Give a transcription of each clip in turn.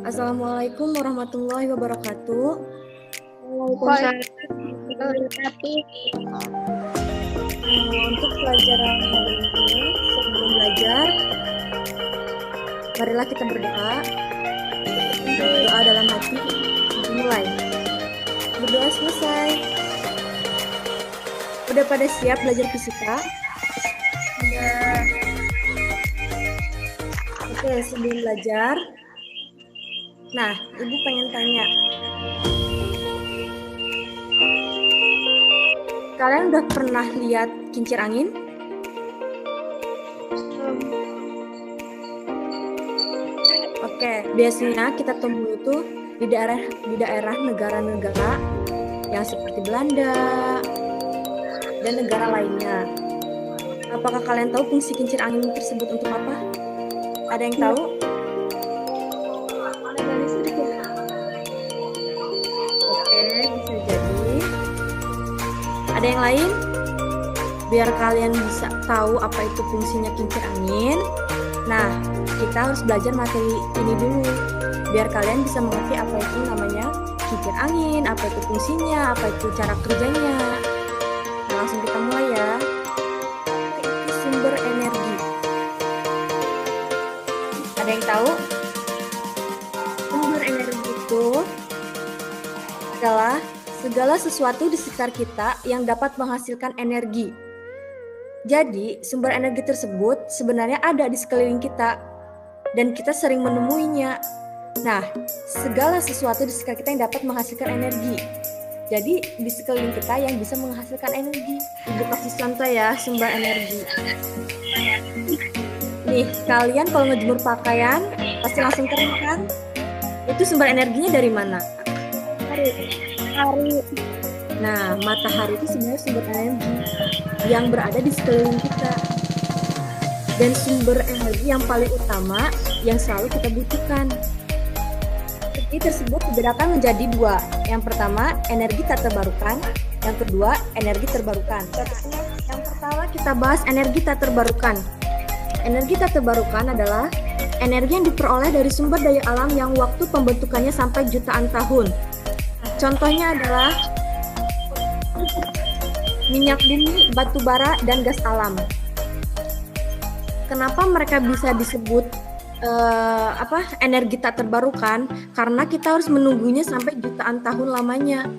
Assalamualaikum warahmatullahi wabarakatuh. Untuk pelajaran hari ini, sebelum belajar, marilah kita berdoa. Doa dalam hati, dimulai. Berdoa selesai. Udah pada siap belajar fisika? Udah. Oke, sebelum belajar, nah, Ibu pengen tanya. Kalian udah pernah lihat kincir angin? Oke, biasanya kita temui itu di daerah negara-negara yang seperti Belanda dan negara lainnya. Apakah kalian tahu fungsi kincir angin tersebut untuk apa? Ada yang tahu? Oke, bisa jadi. Ada yang lain? Biar kalian bisa tahu apa itu fungsinya kincir angin. Nah, kita harus belajar materi ini dulu. Biar kalian bisa mengerti apa itu namanya kincir angin, apa itu fungsinya, apa itu cara kerjanya. Nah, langsung kita mulai ya. Apa itu sumber energi? Ada yang tahu? Sumber energi itu adalah segala sesuatu di sekitar kita yang dapat menghasilkan energi. Jadi, sumber energi tersebut sebenarnya ada di sekeliling kita dan kita sering menemuinya. Nah, segala sesuatu di sekitar kita yang dapat menghasilkan energi. Jadi, di sekeliling kita yang bisa menghasilkan energi. Ibu kasih contoh ya, sumber energi. Nih, kalian kalau ngejemur pakaian, pasti langsung kering kan? Itu sumber energinya dari mana? Hari. Nah, matahari itu sebenarnya sumber energi yang berada di sekeliling kita. Dan sumber energi yang paling utama yang selalu kita butuhkan. Energi tersebut dibedakan menjadi dua. Yang pertama, energi tak terbarukan. Yang kedua, energi terbarukan. Yang pertama kita bahas energi tak terbarukan. Energi tak terbarukan adalah energi yang diperoleh dari sumber daya alam yang waktu pembentukannya sampai jutaan tahun. Contohnya adalah minyak bumi, batu bara, dan gas alam. Kenapa mereka bisa disebut energi tak terbarukan? Karena kita harus menunggunya sampai jutaan tahun lamanya.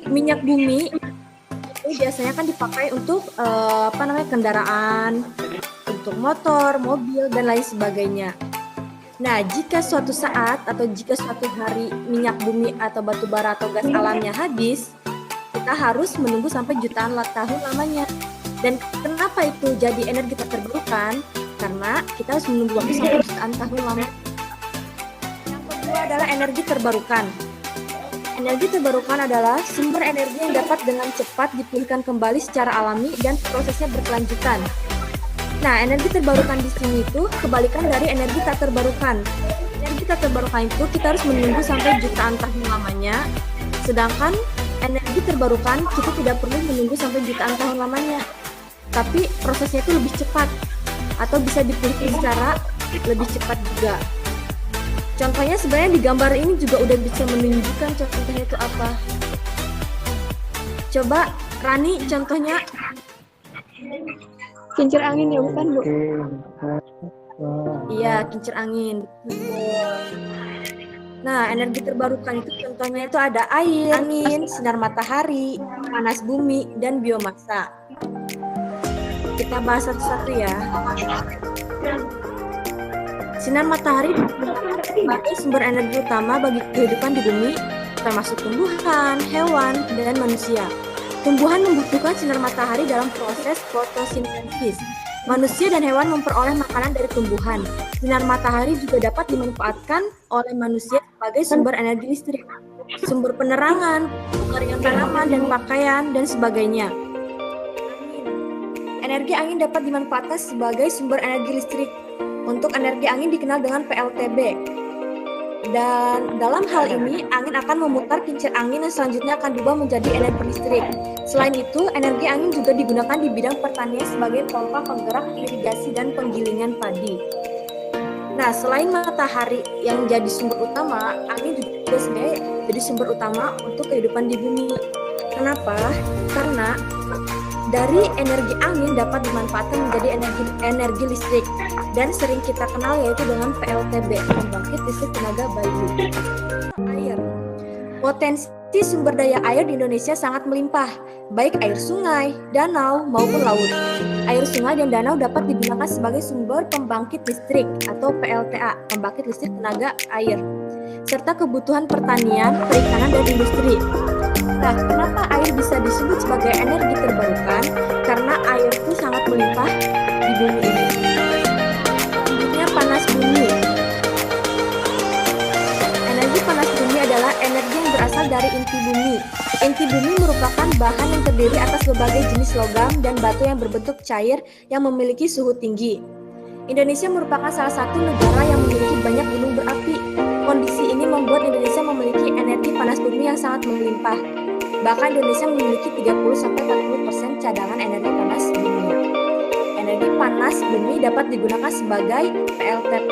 Minyak bumi itu biasanya kan dipakai untuk kendaraan, untuk motor, mobil, dan lain sebagainya. Nah, jika suatu saat atau jika suatu hari minyak bumi atau batu bara atau gas alamnya habis, kita harus menunggu sampai jutaan tahun lamanya. Dan kenapa itu jadi energi tak terbarukan? Karena kita harus menunggu waktu sampai jutaan tahun lamanya. Yang kedua adalah energi terbarukan. Energi terbarukan adalah sumber energi yang dapat dengan cepat dipulihkan kembali secara alami dan prosesnya berkelanjutan. Nah, energi terbarukan di sini itu kebalikan dari energi tak terbarukan. Energi tak terbarukan itu kita harus menunggu sampai jutaan tahun lamanya. Sedangkan energi terbarukan kita tidak perlu menunggu sampai jutaan tahun lamanya. Tapi prosesnya itu lebih cepat atau bisa dipulihkan secara lebih cepat juga. Contohnya sebenarnya di gambar ini juga udah bisa menunjukkan contohnya itu apa. Coba Rani contohnya. Kincir angin ya, bukan Bu? Iya, kincir angin. Nah, energi terbarukan itu contohnya itu ada air, angin, sinar matahari, panas bumi, dan biomasa. Kita bahas satu-satu ya. Sinar matahari sebagai sumber energi utama bagi kehidupan di bumi, termasuk tumbuhan, hewan, dan manusia. Tumbuhan membutuhkan sinar matahari dalam proses fotosintesis. Manusia dan hewan memperoleh makanan dari tumbuhan. Sinar matahari juga dapat dimanfaatkan oleh manusia sebagai sumber energi listrik, sumber penerangan, pengeringan tanaman dan pakaian, dan sebagainya. Energi angin dapat dimanfaatkan sebagai sumber energi listrik. Untuk energi angin dikenal dengan PLTB. Dan dalam hal ini, angin akan memutar kincir angin yang selanjutnya akan diubah menjadi energi listrik. Selain itu, energi angin juga digunakan di bidang pertanian sebagai pompa penggerak irigasi dan penggilingan padi. Nah, selain matahari yang jadi sumber utama, angin juga sebenarnya jadi sumber utama untuk kehidupan di bumi. Kenapa? Karena dari energi angin dapat dimanfaatkan menjadi energi listrik dan sering kita kenal yaitu dengan PLTB, pembangkit listrik tenaga bayu. Air. Potensi sumber daya air di Indonesia sangat melimpah, baik air sungai, danau, maupun laut. Air sungai dan danau dapat digunakan sebagai sumber pembangkit listrik atau PLTA, pembangkit listrik tenaga air, serta kebutuhan pertanian, perikanan, dan industri. Nah, kenapa air bisa disebut sebagai energi terbarukan? Karena air itu sangat melimpah di bumi ini. Selanjutnya, panas bumi. Energi panas bumi adalah energi yang berasal dari inti bumi. Inti bumi merupakan bahan yang terdiri atas berbagai jenis logam dan batu yang berbentuk cair yang memiliki suhu tinggi. Indonesia merupakan salah satu negara yang memiliki banyak gunung berapi. Kondisi ini membuat Indonesia memiliki energi panas bumi yang sangat melimpah. Bahkan Indonesia memiliki 30-40% cadangan energi panas bumi. Energi panas bumi dapat digunakan sebagai PLTP.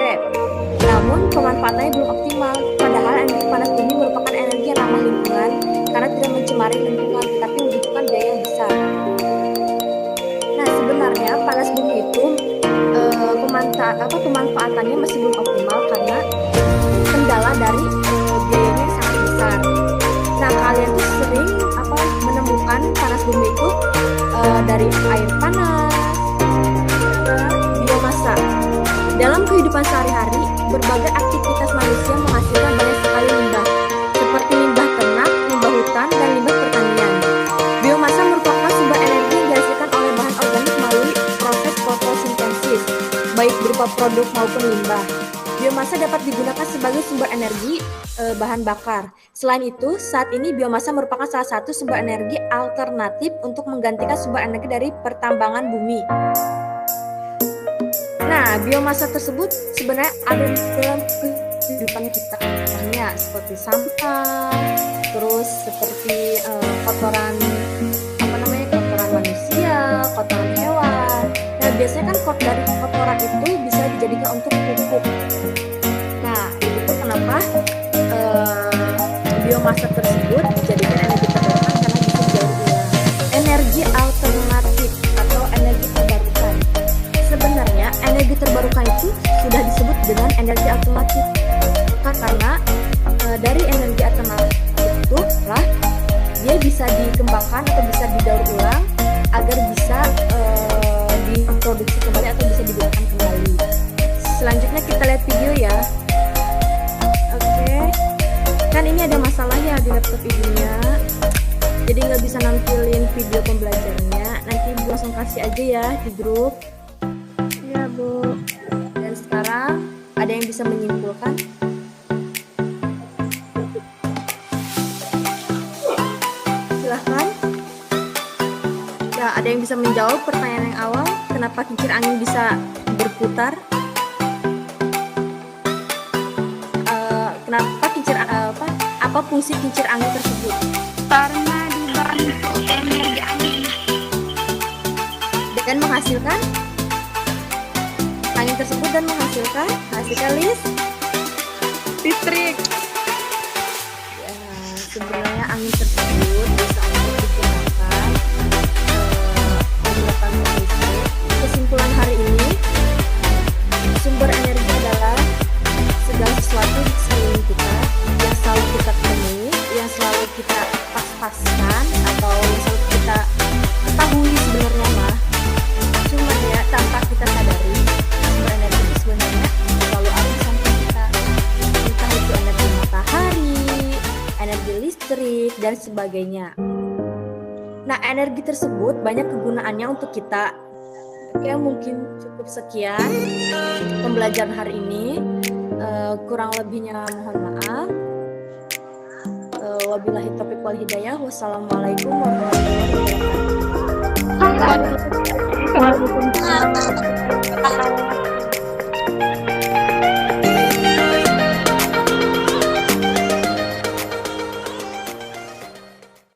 Namun pemanfaatannya belum optimal. Padahal energi panas bumi merupakan energi yang ramah lingkungan karena tidak mencemari lingkungan, tapi membutuhkan biaya yang besar. Nah, sebenarnya panas bumi itu pemanfaatannya masih belum optimal karena kendala dari biayanya yang sangat besar. Nah, kalian tuh sering menemukan panas bumi itu dari air panas, biomasa. Dalam kehidupan sehari-hari, berbagai aktivitas manusia menghasilkan banyak sekali limbah, seperti limbah ternak, limbah hutan, dan limbah pertanian. Biomasa merupakan sumber energi yang dihasilkan oleh bahan organik melalui proses fotosintesis, baik berupa produk maupun limbah. Biomasa dapat digunakan sebagai sumber energi bahan bakar. Selain itu, saat ini biomasa merupakan salah satu sumber energi alternatif untuk menggantikan sumber energi dari pertambangan bumi. Nah, biomasa tersebut sebenarnya ada di dalam kehidupan kita, misalnya seperti sampah, terus seperti kotoran kotoran manusia, kotoran hewan. Nah, biasanya kan dari kotoran itu bisa dijadikan untuk pupuk. Nah, itu kenapa biomasa tersebut dijadikan energi terbarukan karena bisa didaur ulang. Energi alternatif atau energi terbarukan. Sebenarnya energi terbarukan itu sudah disebut dengan energi alternatif karena dari energi alternatif itu lah dia bisa dikembangkan atau bisa didaur ulang agar bisa diproduksi kembali atau bisa digunakan kembali. Selanjutnya kita lihat video ya. Oke, kan ini ada masalah ya di laptop ibunya, jadi nggak bisa nampilin video pembelajarannya. Nanti ibu langsung kasih aja ya di grup. Ya bu. Dan sekarang ada yang bisa menyimpulkan? Silahkan. Ya, ada yang bisa menjawab pertanyaan yang awal? Kenapa kincir angin bisa berputar? Kenapa apa fungsi kincir angin tersebut? Karena dibantu energi angin Dan menghasilkan angin tersebut dan menghasilkan listrik. Ya, sebenarnya angin tersebut bisa untuk digunakan menggunakan listrik. Kesimpulan hari ini, sumber energi adalah segala sesuatu di sekeliling kita yang selalu kita temui, yang selalu kita pas-paskan atau yang selalu kita ketahui sebenarnya mah. Cuma ya tanpa kita sadari sumber energi itu sebenarnya selalu ada di samping kita. Entah itu energi matahari, energi listrik dan sebagainya. Nah, energi tersebut banyak kegunaannya untuk kita. Oke, mungkin cukup sekian pembelajaran hari ini. Kurang lebihnya mohon maaf. Wabillahi taufiq wal hidayah. Wassalamualaikum warahmatullahi wabarakatuh. Waalaikumsalam.